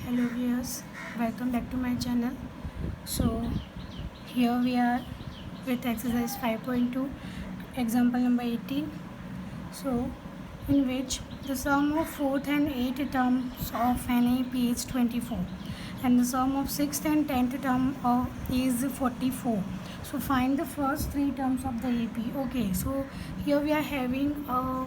Hello viewers, welcome back to my channel. So here we are with exercise 5.2, example number 18. So in which the sum of 4th and 8th terms of an AP is 24 and the sum of 6th and 10th term is 44. So find the first three terms of the AP. Okay, so here we are having a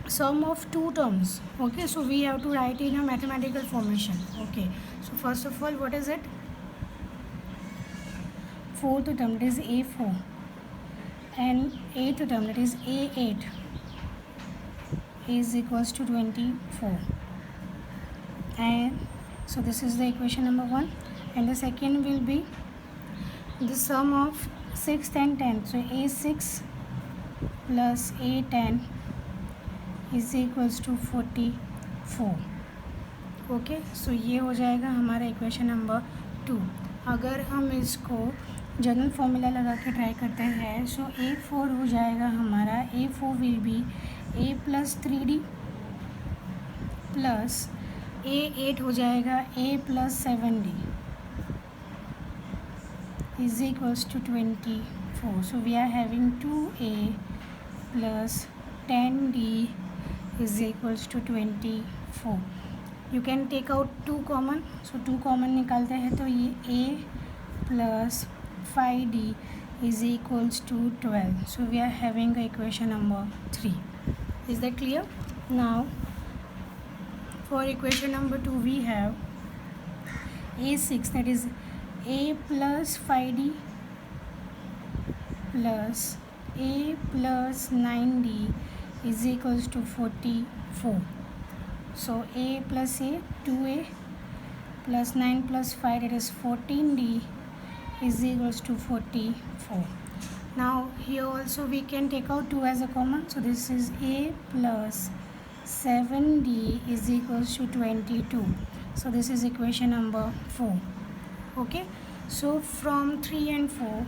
sum of two terms. Okay, so we have to write in a mathematical formation. Okay, so first of all, what is it? Fourth term, that is A4, and eighth term, that is A8, is equals to 24. And so this is the equation number 1, and the second will be the sum of 6th and 10th. So A6 plus A10 is equals to 44. Okay, so ये हो जाएगा हमारा equation number 2. अगर हम इसको general formula लगा के try करते हैं, सो A4 हो जाएगा हमारा, A4 will be A plus 3D plus A8 हो जाएगा A plus 7D is equals to 24. So we are having 2A plus 10D is equals to 24. You can take out 2 common. So 2 common निकालते हैं तो ये A plus 5D is equals to 12. So we are having the equation number 3. Is that clear? Now for equation number 2 we have A6, that is A plus 5D plus A plus 9D is equals to 44. So A plus A, 2A plus 9 plus 5, that is 14D is equals to 44. Now here also we can take out 2 as a common. So this is A plus 7D is equals to 22. So this is equation number 4. Okay, so from 3 and 4,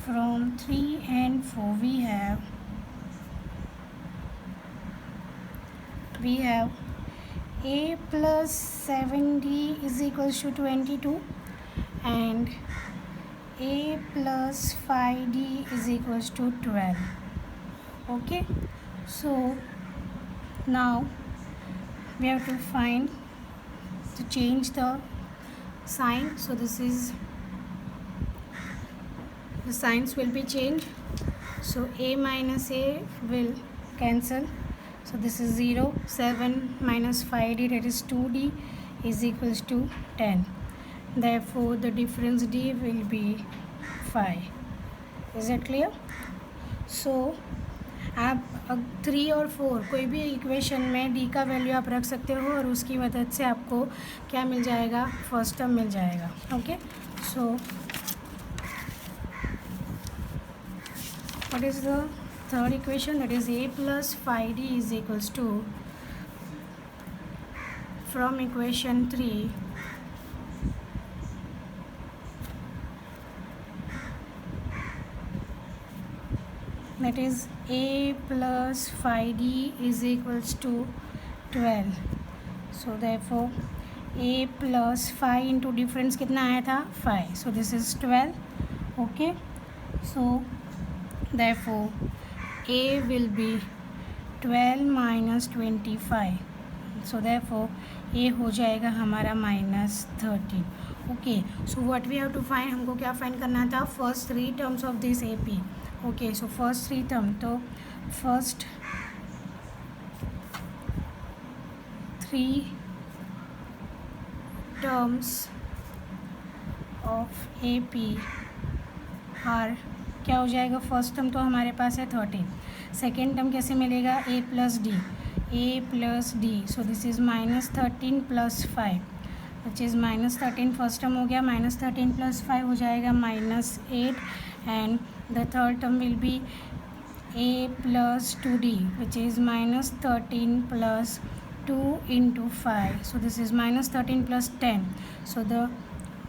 from 3 and 4 we have A plus 7D is equals to 22 and A plus 5D is equals to 12. Okay, so now we have to find to change the sign. So this is the signs will be changed. So A minus A will cancel. So this is 0. 7 minus 5D, that is 2D, is equals to 10. Therefore the difference D will be 5. Is that clear? So आप 3 और 4 कोई भी equation में D का value आप रख सकते हो और उसकी मदद से आपको क्या मिल जाएगा, फर्स्ट टर्म मिल जाएगा. Okay, so what is the third equation? That is A plus 5D is equals to, from equation 3, that is A plus 5D is equals to 12. So therefore A plus 5 into difference कितना आया था, 5. So this is 12. Okay, so therefore A will be 12 minus 25. So therefore A हो जाएगा हमारा -13. Okay, so what we have to find, हमको क्या find करना था, first 3 terms of this AP. Okay, so first 3 term, तो first 3 terms of AP are, क्या हो जाएगा, फर्स्ट टर्म तो हमारे पास है 13. सेकेंड टर्म कैसे मिलेगा, A plus D. So this is -13 plus 5 which is -13. First term हो गया, -13 प्लस 5 हो जाएगा -8. And the third term will be A plus 2D which is -13 plus 2 into 5. So this is -13 plus 10. So the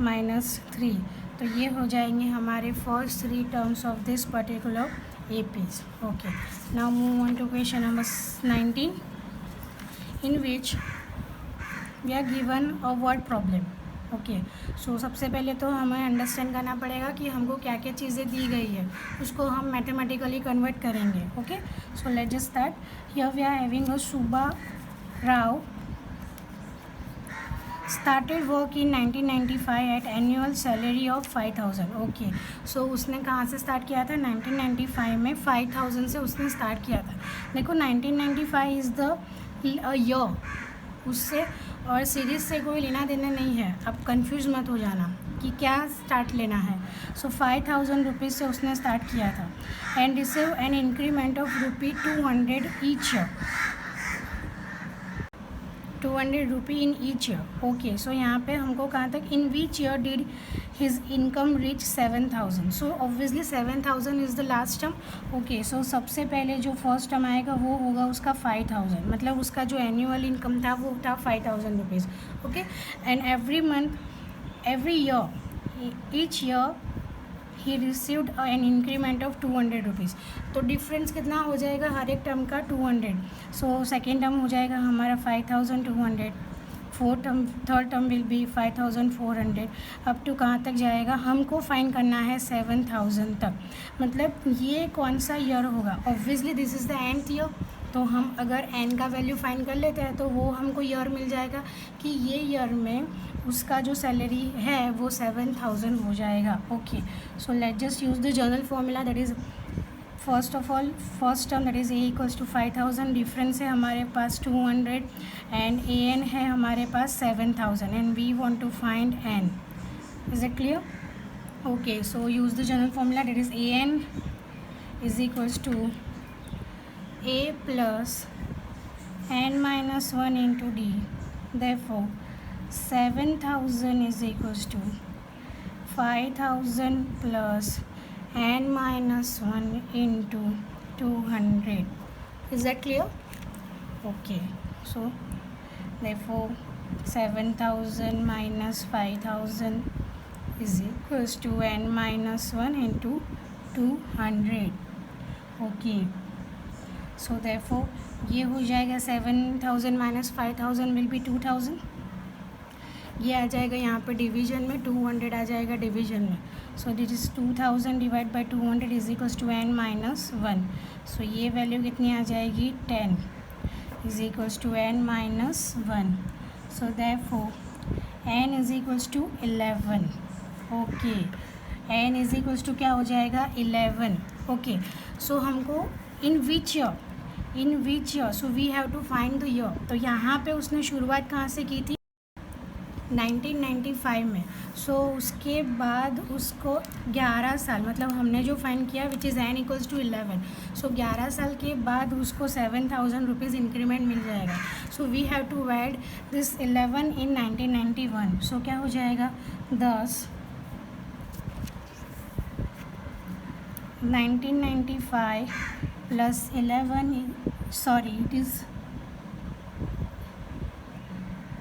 -3. तो ये हो जाएंगे हमारे first 3 terms of this particular APs. Okay, now move on to question number 19. in which we are given a word problem. Okay so सबसे पहले तो हमें understand करना पड़ेगा कि हमको क्या क्या चीज़ें दी गई है, उसको हम मैथमेटिकली कन्वर्ट करेंगे. Okay so let's just start. Here we are having a Subba Rao started work in 1995 at annual salary of 5,000. Okay so उसने कहाँ से स्टार्ट किया था? 1995 में 5,000 से उसने स्टार्ट किया था. देखो 1995 इज़ द ईयर, उससे और सीरीज से कोई लेना देना नहीं है. अब कंफ्यूज मत हो जाना कि क्या स्टार्ट लेना है. सो 5,000 रुपीज़ से उसने स्टार्ट किया था and receive an increment of ₹200 each year. 200 rupee in each year. Okay so यहाँ पे हमको कहाँ तक? In which year did his income reach 7,000. So obviously 7,000 is the last term. Okay so सबसे पहले जो फर्स्ट टर्म आएगा वो होगा उसका 5,000, मतलब उसका जो एनुअल इनकम था वो था 5,000 rupees. Okay and every month every year each year he received an increment of 200 rupees. तो डिफरेंस कितना हो जाएगा हर एक टर्म का? 200. सो सेकेंड टर्म हो जाएगा हमारा 5,200, fourth term third term will be 5,400. Up to कहाँ तक जाएगा? हमको फाइंड करना है 7,000 तक. मतलब ये कौन सा ईयर होगा? Obviously this is the nth year. तो हम अगर n का वैल्यू फाइंड कर लेते हैं तो वो हमको ईयर मिल जाएगा कि ये ईयर में उसका जो सैलरी है वो 7,000 हो जाएगा. Okay so let just use the general formula. That is first of all first term that is a equals to 5,000. Difference है हमारे पास 200 एंड an है हमारे पास 7,000 and we want to find n. Is it clear? Okay so use the general formula. That is an is equals to a plus n minus 1 into d. Therefore 7,000 is equals to 5,000 plus n minus 1 into 200. Is that clear? Okay, so therefore 7,000 minus 5,000 is equals to n minus 1 into 200. Okay, so therefore ये हो जाएगा 7,000 minus 5,000 will be 2,000. ये आ जाएगा यहाँ पे division में, 200 आ जाएगा division में. So that is 2,000 divide by 200 is equals to n minus 1. So ये वैल्यू कितनी आ जाएगी? 10 is equals to n minus 1. So therefore n is equals to 11. Okay n is equals to क्या हो जाएगा? 11. ओके सो हमको in which year so we have to find the year. तो यहाँ पे उसने शुरुआत कहाँ से की थी? 1995 में. सो उसके बाद उसको 11 साल, मतलब हमने जो फाइंड किया which is n equals to 11. सो 11 साल के बाद उसको 7,000 रुपीज़ इंक्रीमेंट मिल जाएगा. So we have to add this 11 in 1991. सो क्या हो जाएगा? 10 1995 plus 11 sorry it is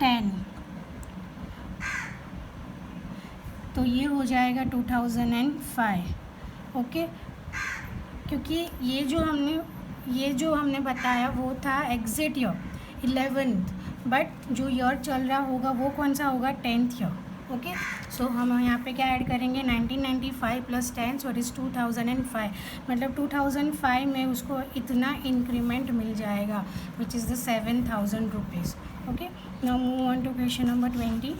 10. तो ये हो जाएगा 2005. ओके क्योंकि ये जो हमने बताया वो था एग्जिट ईयर 11th, बट जो ईयर चल रहा होगा वो कौन सा होगा? 10th year. ओके सो हम यहाँ पे क्या ऐड करेंगे? 1995 प्लस 10 सो इट इज़ 2005. मतलब 2005 में उसको इतना इंक्रीमेंट मिल जाएगा which is the 7,000 rupees. Okay now move on to question number 20.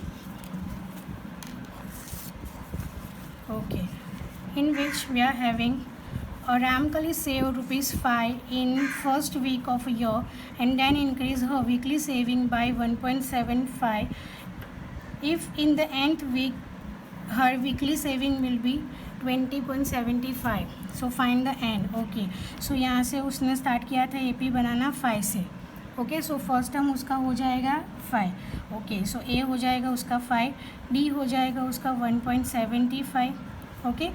Okay in which we are having Aramkali saved ₹5 in first week of a year and then increased her weekly saving by 1.75. If in the nth week her weekly saving will be 20.75. So find the n. Okay so यहाँ से उसने start किया था AP बनाना 5 से. Okay so first term उसका हो जाएगा 5. Okay so A हो जाएगा उसका 5, D हो जाएगा उसका 1.75. Okay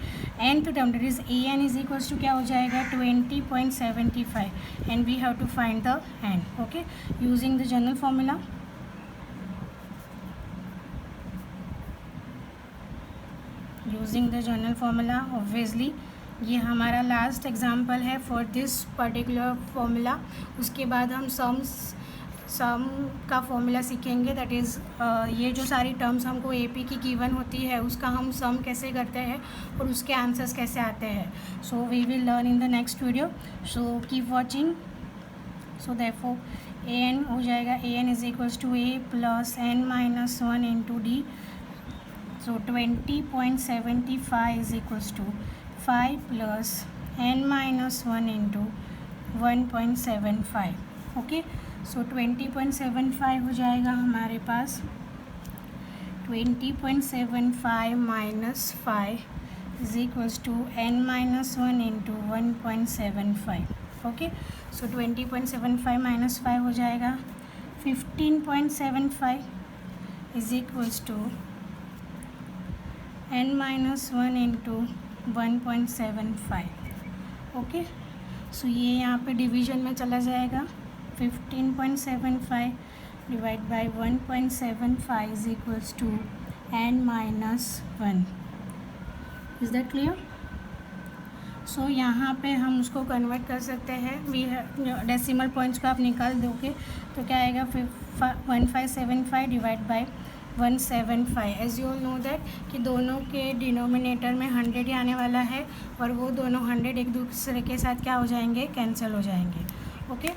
nth term that is an is equals to क्या हो जाएगा? 20.75 and we have to find the n. Okay using the general formula. Using the general formula obviously ये हमारा लास्ट एग्जाम्पल है फॉर दिस पर्टिकुलर फॉर्मूला. उसके बाद हम सम का फॉर्मूला सीखेंगे, दैट इज़ ये जो सारी टर्म्स हमको AP की गिवन होती है उसका हम सम कैसे करते हैं और उसके आंसर्स कैसे आते हैं. So we will learn in the next video. So keep watching. So therefore an हो जाएगा an is equals to a plus n minus 1 into d. So 20.75 is equals to 5 plus n minus 1 into 1.75. Okay. So 20.75 हो जाएगा हमारे पास 20.75 minus 5 is equals to n minus 1 into 1.75. Okay. So 20.75 minus 5 हो जाएगा 15.75 is equals to n minus 1 into 1.75. Okay. So ये यहाँ पे division में चला जाएगा. 15.75 divide by 1.75 is equals to n minus 1. Is that clear? So यहाँ पे हम उसको कन्वर्ट कर सकते हैं. वी डेसिमल पॉइंट्स को आप निकाल दोगे तो क्या आएगा 1575 divide by 175. As you know that कि दोनों के डिनोमिनेटर में 100 ही आने वाला है और वो दोनों 100 एक दूसरे के साथ क्या हो जाएंगे, कैंसिल हो जाएंगे. ओके.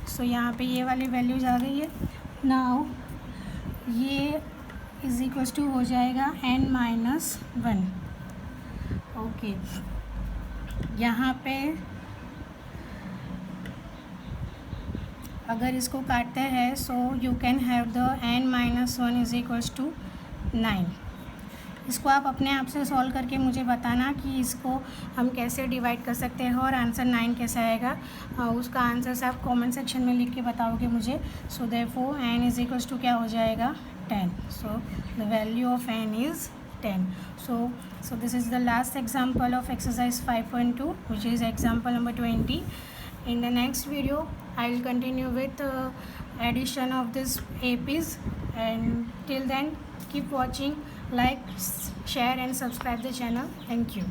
सो यहाँ पे ये वाली वैल्यूज आ गई है. नाउ ये इज इक्वल्स टू हो जाएगा n माइनस 1. ओके. यहाँ पे अगर इसको काटते हैं so you can have the n minus 1 is equals to 9. इसको आप अपने आप से सॉल्व करके मुझे बताना कि इसको हम कैसे डिवाइड कर सकते हैं और आंसर 9 कैसा आएगा. उसका आंसर आप कमेंट सेक्शन में लिख के बताओगे मुझे. So therefore n is equals to क्या हो जाएगा 10. So the value of n is 10. So this is the last example of exercise 5.2, which is example number 20. In the next video I will continue with addition of this APs, and till then keep watching, like, share and subscribe the channel. Thank you.